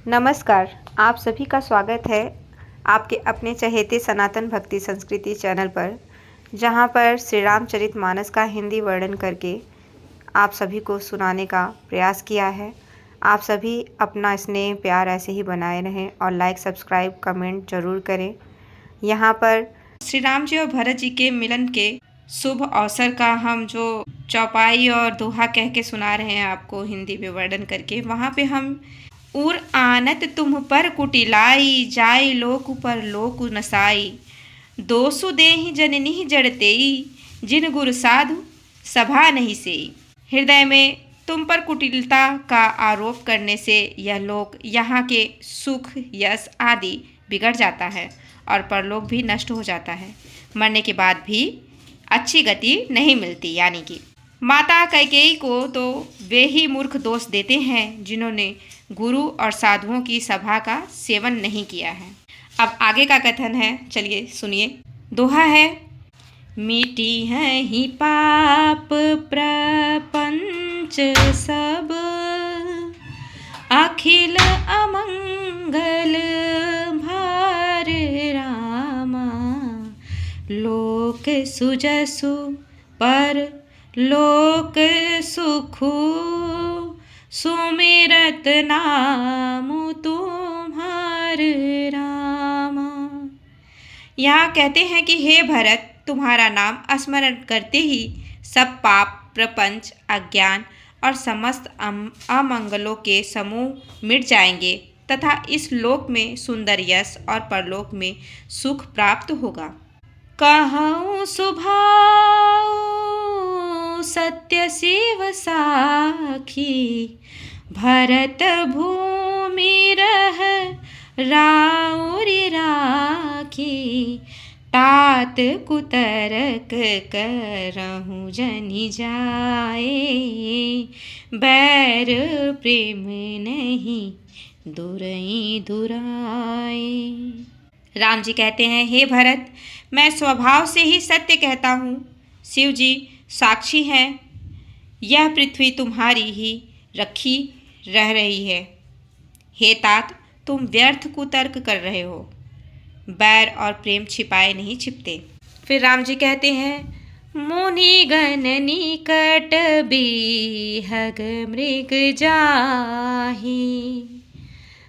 नमस्कार, आप सभी का स्वागत है आपके अपने चहेते सनातन भक्ति संस्कृति चैनल पर, जहां पर श्री रामचरितमानस का हिंदी वर्णन करके आप सभी को सुनाने का प्रयास किया है। आप सभी अपना स्नेह प्यार ऐसे ही बनाए रहें और लाइक सब्सक्राइब कमेंट जरूर करें। यहां पर श्री राम जी और भरत जी के मिलन के शुभ अवसर का हम जो चौपाई और दोहा कह के सुना रहे हैं आपको हिंदी में वर्णन करके, वहाँ पे हम उर आनत तुम पर कुटिलाई, जाय लोक पर लोक नसाई, दोसु देहि जननी जड़तेई, जिन गुरु साधु सभा नहीं सेई। हृदय में तुम पर कुटिलता का आरोप करने से यह लोक यहाँ के सुख यश आदि बिगड़ जाता है और परलोक भी नष्ट हो जाता है। मरने के बाद भी अच्छी गति नहीं मिलती। यानी कि माता कैकेयी को तो वे ही मूर्ख दोष देते हैं जिन्होंने गुरु और साधुओं की सभा का सेवन नहीं किया है। अब आगे का कथन है, चलिए सुनिए। दोहा है, मिटी है ही पाप प्रपंच सब, अखिल अमंगल भार रामा, लोक सुजसु पर लोक सुखु, सुमिरत नाम तुम्हार रामा। यहाँ कहते हैं कि हे भरत, तुम्हारा नाम स्मरण करते ही सब पाप प्रपंच अज्ञान और समस्त अमंगलों के समूह मिट जाएंगे तथा इस लोक में सुंदर यश और परलोक में सुख प्राप्त होगा। कहूँ सुभाऊ सत्य शिव साखी, भरत भूमि रह राउरी राखी, तात कुतरक करहूँ जनि जाए, बैर प्रेम नहीं दुरई दुराए। राम जी कहते हैं, हे भरत, मैं स्वभाव से ही सत्य कहता हूँ। शिव जी साक्षी हैं, यह पृथ्वी तुम्हारी ही रखी रह रही है। हे तात, तुम व्यर्थ कुतर्क कर रहे हो। बैर और प्रेम छिपाए नहीं छिपते। फिर राम जी कहते हैं, मुनि गण निकट बिहग मृग जाहि,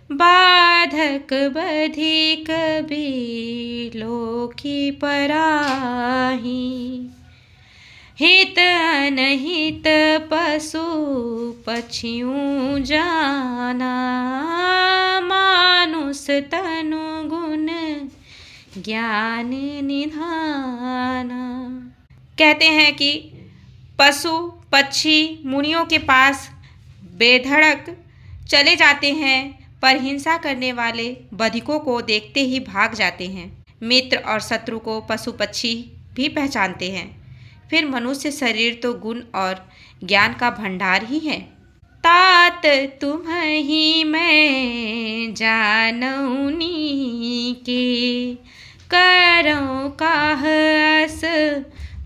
बाधक बधिक भी लोकी पराहि, हित अनहित पशु पक्षियों जाना, मानुष तनु गुण ज्ञान निधाना। कहते हैं कि पशु पक्षी मुनियों के पास बेधड़क चले जाते हैं, पर हिंसा करने वाले बधिकों को देखते ही भाग जाते हैं। मित्र और शत्रु को पशु पक्षी भी पहचानते हैं। फिर मनुष्य शरीर तो गुण और ज्ञान का भंडार ही है। तात तुम ही मैं जानौनी के, करो काह अस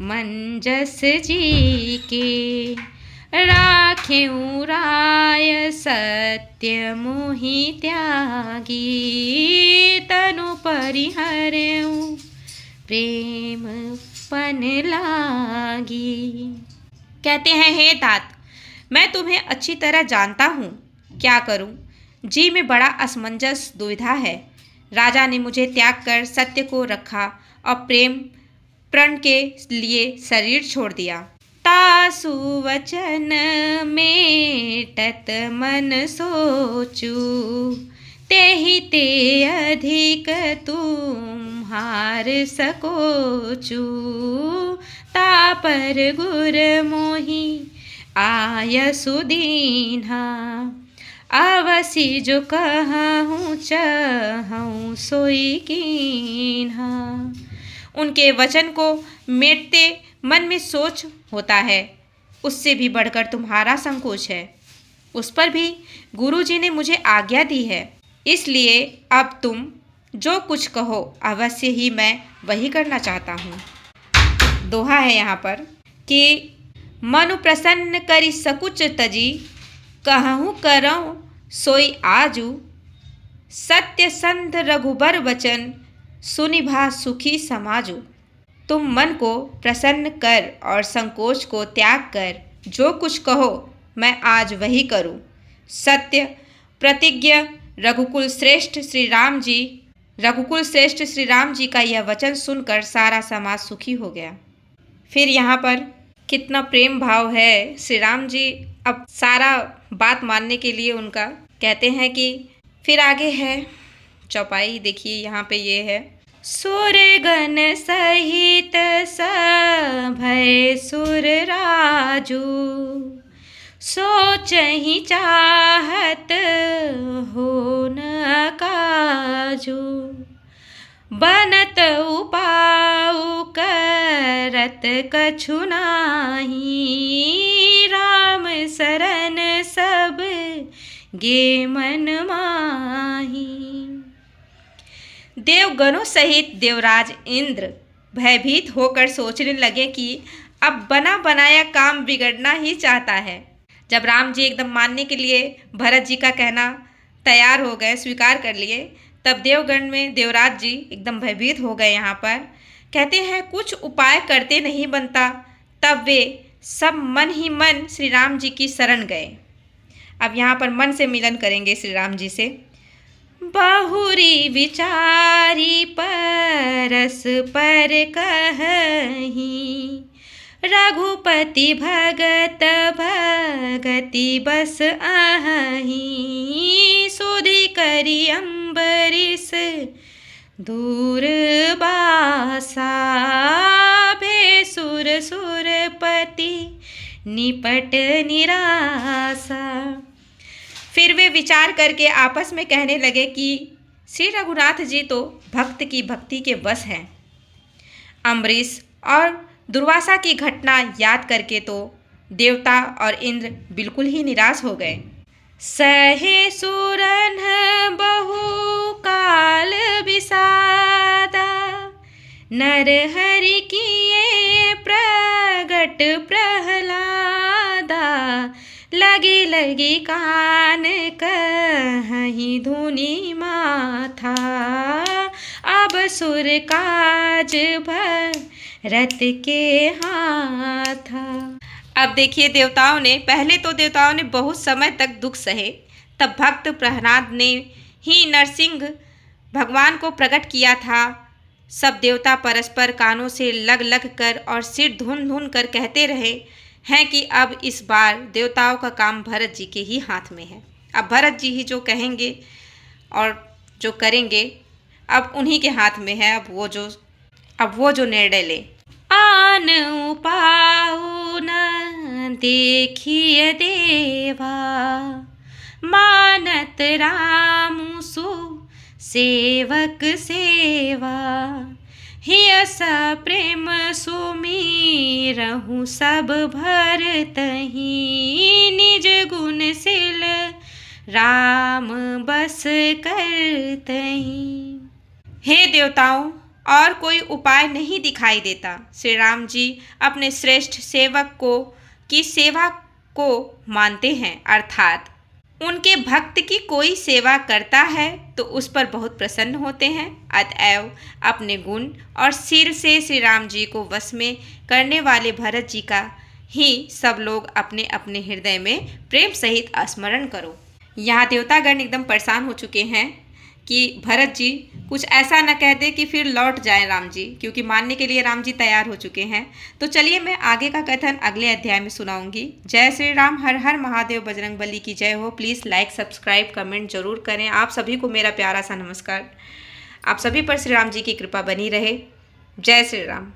मंजस जी के, राखेऊ राय सत्य मोहि त्यागी, तनु परिहरेऊ प्रेम पन लागी। कहते हैं, हे तात, मैं तुम्हें अच्छी तरह जानता हूँ, क्या करूँ? जी में बड़ा असमंजस दुविधा है। राजा ने मुझे त्याग कर सत्य को रखा और प्रेम प्रण के लिए शरीर छोड़ दिया। तासु वचन मेटत मन सोचू, तेहि ते अधिक तुम्हार सकोचू, तापर गुर मोहि आय सुदीन्हा, अवसि जो कहूँ चहूँ सोई कीन्हा। उनके वचन को मेटते मन में सोच होता है, उससे भी बढ़कर तुम्हारा संकोच है। उस पर भी गुरुजी ने मुझे आज्ञा दी है, इसलिए अब तुम जो कुछ कहो अवश्य ही मैं वही करना चाहता हूँ। दोहा है यहाँ पर कि मनु प्रसन्न करि सकुच तजी, कहूँ करऊँ सोई आजू, सत्य संत रघुबर वचन, सुनिभा सुखी समाजो। तुम मन को प्रसन्न कर और संकोच को त्याग कर जो कुछ कहो मैं आज वही करूं। सत्य प्रतिज्ञ रघुकुल श्रेष्ठ श्री राम जी का यह वचन सुनकर सारा समाज सुखी हो गया। फिर यहाँ पर कितना प्रेम भाव है। श्री राम जी अब सारा बात मानने के लिए उनका कहते हैं कि फिर आगे है चौपाई, देखिए यहाँ पे ये है। सुरगण सहित सभय सुर राजू, सोचहि चाहत हो न काजू। बनत उपाउ करत कछु नाही, राम शरण सब गे मन माही। देवगणों सहित देवराज इंद्र भयभीत होकर सोचने लगे कि अब बना बनाया काम बिगड़ना ही चाहता है। जब राम जी एकदम मानने के लिए भरत जी का कहना तैयार हो गए, स्वीकार कर लिए, तब देवगण में देवराज जी एकदम भयभीत हो गए। यहाँ पर कहते हैं कुछ उपाय करते नहीं बनता, तब वे सब मन ही मन श्री राम जी की शरण गए। अब यहाँ पर मन से मिलन करेंगे श्री राम जी से। बहुरी विचारी परस पर कहीं, रघुपति भगत भगति बस आही। सुधि करी अम्बरीश दूर बासा, भेसुर सुरपति निपट निरासा। फिर वे विचार करके आपस में कहने लगे कि श्री रघुनाथ जी तो भक्त की भक्ति के वश हैं। अम्बरीश और दुर्वासा की घटना याद करके तो देवता और इंद्र बिल्कुल ही निराश हो गए। सहे सुरन बहु काल विषादा, नर हरि किए प्रगट प्रहलादा। लगी लगी कान कहीं धुनि माथा, अब सुर काज भरत के हाथा। अब देखिए देवताओं ने, पहले तो देवताओं ने बहुत समय तक दुख सहे, तब भक्त प्रहलाद ने ही नरसिंह भगवान को प्रकट किया था। सब देवता परस्पर कानों से लग लग कर और सिर धुन धुन कर कहते रहे हैं कि अब इस बार देवताओं का काम भरत जी के ही हाथ में है। अब भरत जी ही जो कहेंगे और जो करेंगे अब उन्हीं के हाथ में है। अब वो जो निर्णय ले। आन उपाउ न देखिए देवा, मानत रामु सु सेवक सेवा। हिय स प्रेम सुमीरहु सब भरतहि, निज गुण सिल राम बस करतहि। हे देवताओं, और कोई उपाय नहीं दिखाई देता। श्री राम जी अपने श्रेष्ठ सेवक की सेवा को मानते हैं, अर्थात उनके भक्त की कोई सेवा करता है तो उस पर बहुत प्रसन्न होते हैं। अतएव अपने गुण और शील से श्री राम जी को वश में करने वाले भरत जी का ही सब लोग अपने अपने हृदय में प्रेम सहित स्मरण करो। यहाँ देवतागण एकदम परेशान हो चुके हैं कि भरत जी कुछ ऐसा न कह दे कि फिर लौट जाएं राम जी, क्योंकि मानने के लिए राम जी तैयार हो चुके हैं। तो चलिए मैं आगे का कथन अगले अध्याय में सुनाऊंगी। जय श्री राम, हर हर महादेव, बजरंग बली की जय हो। प्लीज़ लाइक सब्सक्राइब कमेंट जरूर करें। आप सभी को मेरा प्यारा सा नमस्कार। आप सभी पर श्री राम जी की कृपा बनी रहे। जय श्री राम।